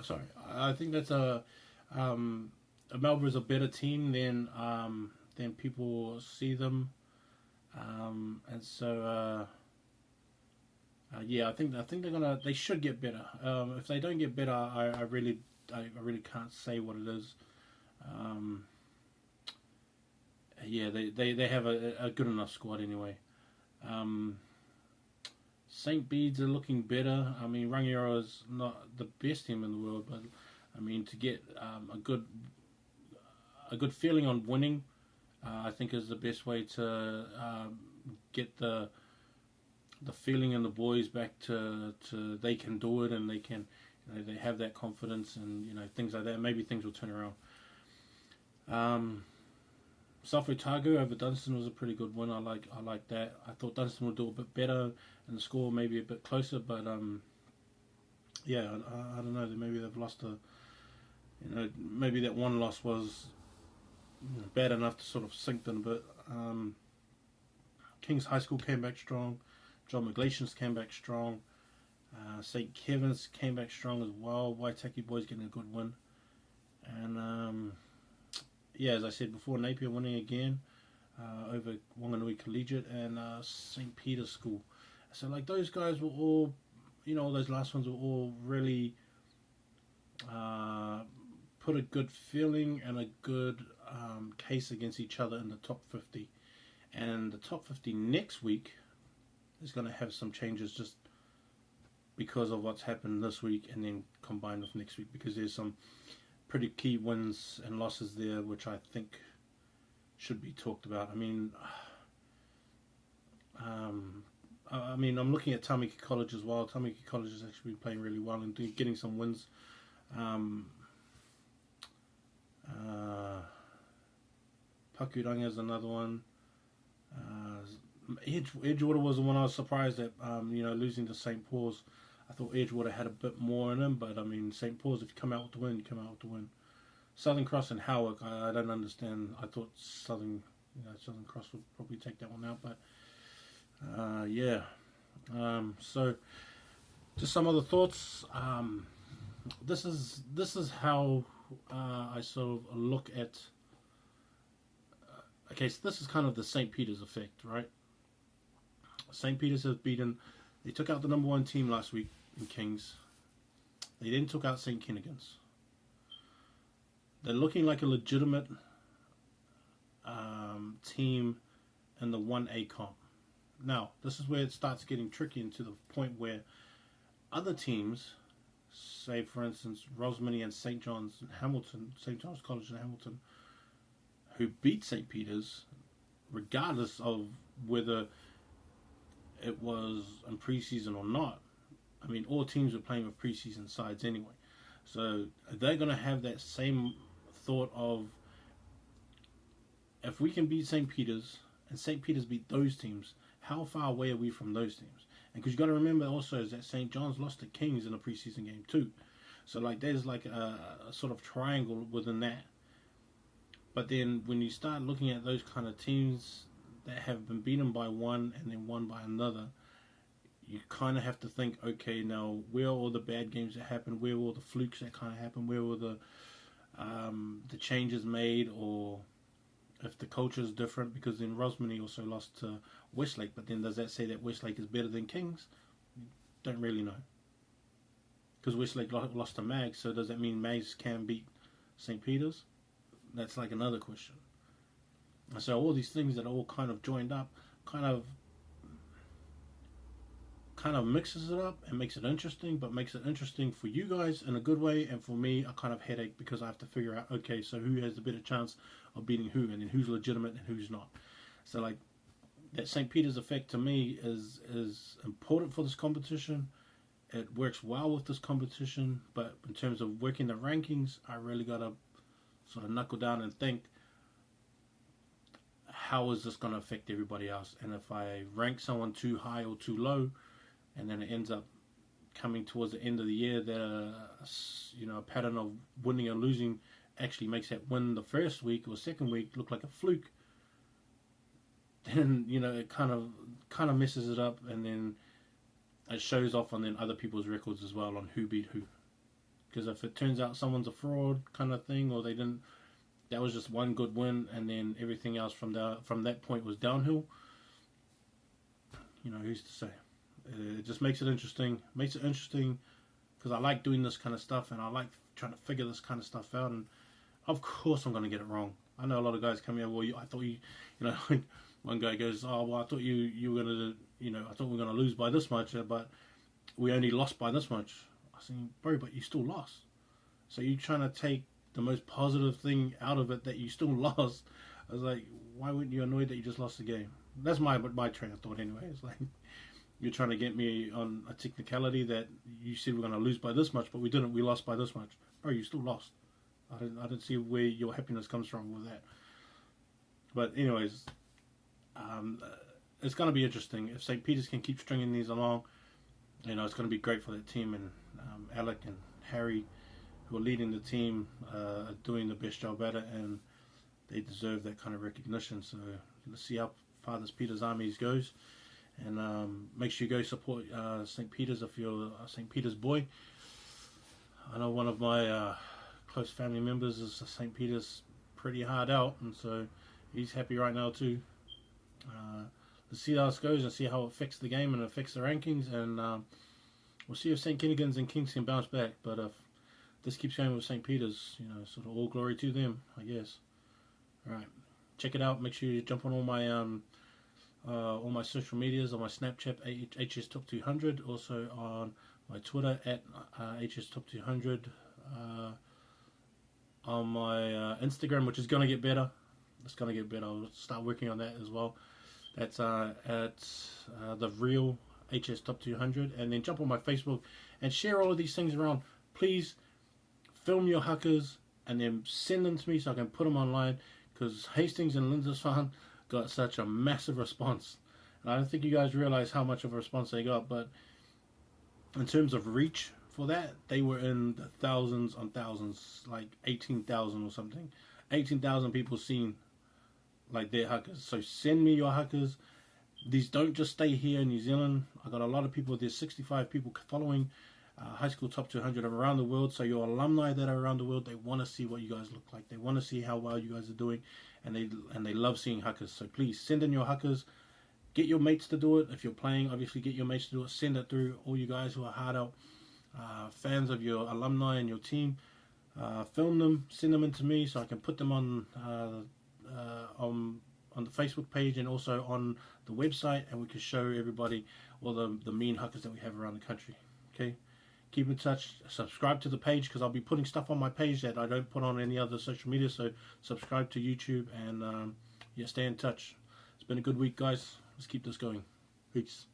Sorry, I think that's Melbourne's a better team than people see them, and so yeah, I think they should get better. If they don't get better, I really can't say what it is. Um, yeah, they have a good enough squad anyway. Um, St. Bede's are looking better. I mean, Rangiora is not the best team in the world, but I mean to get a good feeling on winning, I think is the best way to get the feeling in the boys back to they can do it and they can they have that confidence and things like that. Maybe things will turn around. Um, South Otago over Dunstan was a pretty good win. I like that. I thought Dunstan would do a bit better and the score maybe a bit closer, but yeah, I don't know. Maybe they've lost a maybe that one loss was bad enough to sort of sink them a bit. King's High School came back strong. John McGlacians came back strong. St. Kevin's came back strong as well. Waitaki Boys getting a good win. And yeah, as I said before, Napier winning again over Wanganui Collegiate and St. Peter's School. So like those guys were all, all those last ones were all really uh, put a good feeling and a good case against each other in the top 50. And the top 50 next week is going to have some changes just because of what's happened this week and then combined with next week because there's some pretty key wins and losses there which I think should be talked about. I'm looking at Tamaki College as well. Tamaki College has actually been playing really well and getting some wins. Um, uh, Pakuranga is another one. Edgewater was the one I was surprised at. Losing to St. Paul's. I thought Edgewater had a bit more in him, but I mean St. Paul's. If you come out with the win, you come out with the win. Southern Cross and Howick, I don't understand. I thought Southern Cross would probably take that one out, but yeah. So just some other thoughts. This is how I sort of look at. Okay, so this is kind of the St. Peter's effect, right? St. Peter's has beaten. They took out the number one team last week in Kings. They then took out St. Kennigan's. They're looking like a legitimate team in the 1A comp. Now, this is where it starts getting tricky and to the point where other teams, say for instance Rosemary and St. John's and Hamilton, St. John's College in Hamilton, who beat St. Peter's, regardless of whether it was in preseason or not. I mean, all teams were playing with preseason sides anyway. So they're going to have that same thought of if we can beat St. Peter's and St. Peter's beat those teams, how far away are we from those teams? And because you got to remember also is that St. John's lost to Kings in a preseason game too. So like there's like a sort of triangle within that. But then when you start looking at those kind of teams that have been beaten by one and then won by another, you kind of have to think, okay, now where are all the bad games that happened? Where were all the flukes that kind of happened? Where were the changes made? Or if the culture is different, because then Rosemary also lost to Westlake, but then does that say that Westlake is better than Kings? Don't really know. Because Westlake lost to Mags, so does that mean Mags can beat St. Peter's? That's like another question. And so all these things that are all kind of joined up kind of mixes it up and makes it interesting, but makes it interesting for you guys in a good way, and for me a kind of headache because I have to figure out, okay, so who has the better chance of beating who, and then who's legitimate and who's not. So like that St. Peter's effect to me is important for this competition. It works well with this competition, but in terms of working the rankings, I really gotta sort of knuckle down and think, how is this going to affect everybody else? And if I rank someone too high or too low, and then it ends up coming towards the end of the year that a pattern of winning or losing actually makes that win the first week or second week look like a fluke, then it kind of messes it up, and then it shows off on then other people's records as well on who beat who. Because if it turns out someone's a fraud kind of thing, or they didn't, that was just one good win, and then everything else from that point was downhill. You know, who's to say? It just makes it interesting. Makes it interesting because I like doing this kind of stuff, and I like trying to figure this kind of stuff out. And of course, I'm going to get it wrong. I know a lot of guys come here. Well, I thought you know, one guy goes, "Oh, well, I thought you were going to, you know, I thought we were going to lose by this much, but we only lost by this much." I said, "Bro, but you still lost. So you're trying to take the most positive thing out of it that you still lost." I was like, "Why wouldn't you annoyed that you just lost the game?" That's my train of thought anyway. It's like, you're trying to get me on a technicality that you said we're going to lose by this much, but we didn't. We lost by this much. Bro, you still lost. I didn't see where your happiness comes from with that. But anyways, it's going to be interesting. If St. Peter's can keep stringing these along, you know, it's going to be great for that team. And Alec and Harry, who are leading the team, are doing the best job at it, and they deserve that kind of recognition. So let's see how far this Peter's Armies goes. And make sure you go support St. Peter's if you're a St. Peter's boy. I know one of my close family members is a St. Peter's pretty hard out, and so he's happy right now too. Let's see how this goes and see how it affects the game and affects the rankings, and we'll see if St. Kinnigan's and Kings can bounce back. But if this keeps going with St. Peter's, you know, sort of all glory to them, I guess. All right, check it out. Make sure you jump on all my social medias, on my Snapchat HS Top 200, also on my Twitter at HS Top 200, on my Instagram, which is gonna get better. It's gonna get better. I'll start working on that as well. That's at the real HS Top 200, and then jump on my Facebook and share all of these things around. Please film your Hakas and then send them to me so I can put them online, because Hastings and Lindisfarne got such a massive response. And I don't think you guys realize how much of a response they got, but in terms of reach for that, they were in the thousands on thousands, like 18,000 or something. 18,000 people seen like their Hakas. So send me your Hakas. These don't just stay here in New Zealand. I got a lot of people. There's 65 people following High School Top 200 around the world. So your alumni that are around the world, they want to see what you guys look like. They want to see how well you guys are doing, and they love seeing Hakas. So please send in your Hakas. Get your mates to do it. If you're playing, obviously get your mates to do it. Send it through. All you guys who are hard out, fans of your alumni and your team, film them, send them in to me so I can put them on the Facebook page and also on the website, and we can show everybody all the mean Hakas that we have around the country. Okay, keep in touch. Subscribe to the page, because I'll be putting stuff on my page that I don't put on any other social media. So subscribe to YouTube, and yeah, stay in touch. It's been a good week, guys. Let's keep this going. Peace.